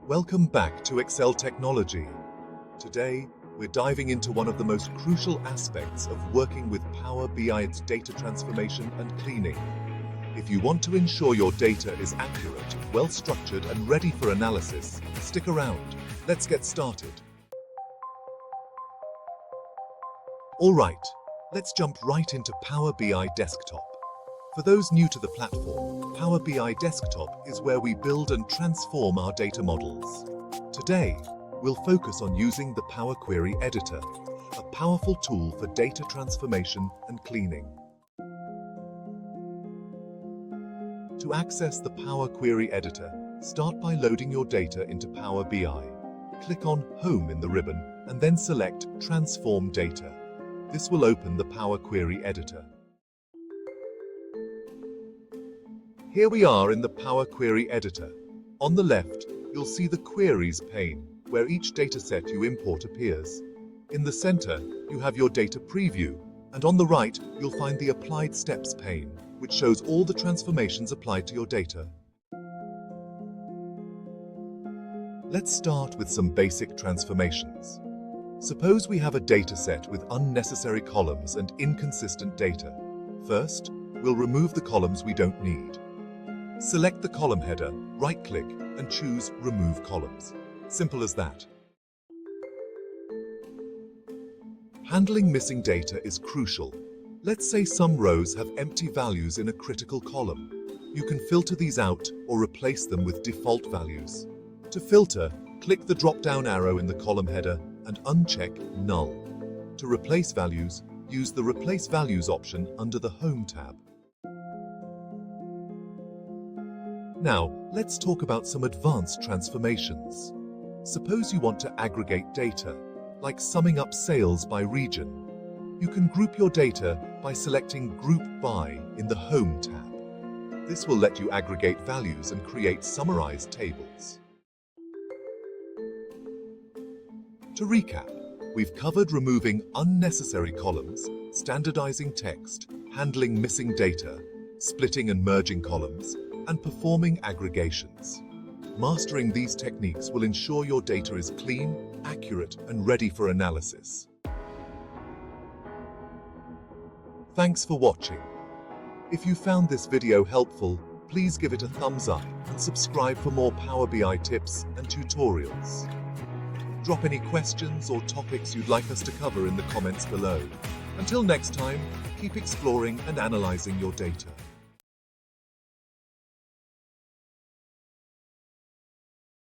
Welcome back to Excel Technology. Today, we're diving into one of the most crucial aspects of working with Power BI's data transformation and cleaning. If you want to ensure your data is accurate, well-structured, and ready for analysis, stick around. Let's get started. All right, let's jump right into Power BI Desktop. For those new to the platform, Power BI Desktop is where we build and transform our data models. Today, we'll focus on using the Power Query Editor, a powerful tool for data transformation and cleaning. To access the Power Query Editor, start by loading your data into Power BI. Click on Home in the ribbon and then select Transform Data. This will open the Power Query Editor. Here we are in the Power Query Editor. On the left, you'll see the Queries pane, where each dataset you import appears. In the center, you have your data preview, and on the right, you'll find the Applied Steps pane, which shows all the transformations applied to your data. Let's start with some basic transformations. Suppose we have a dataset with unnecessary columns and inconsistent data. First, we'll remove the columns we don't need. Select the column header, right-click, and choose Remove Columns. Simple as that. Handling missing data is crucial. Let's say some rows have empty values in a critical column. You can filter these out or replace them with default values. To filter, click the drop-down arrow in the column header and uncheck Null. To replace values, use the Replace Values option under the Home tab. Now, let's talk about some advanced transformations. Suppose you want to aggregate data, like summing up sales by region. You can group your data by selecting Group By in the Home tab. This will let you aggregate values and create summarized tables. To recap, we've covered removing unnecessary columns, standardizing text, handling missing data, splitting and merging columns, and performing aggregations. Mastering these techniques will ensure your data is clean, accurate, and ready for analysis. Thanks for watching. If you found this video helpful, please give it a thumbs up and subscribe for more Power BI tips and tutorials. Drop any questions or topics you'd like us to cover in the comments below. Until next time, keep exploring and analyzing your data.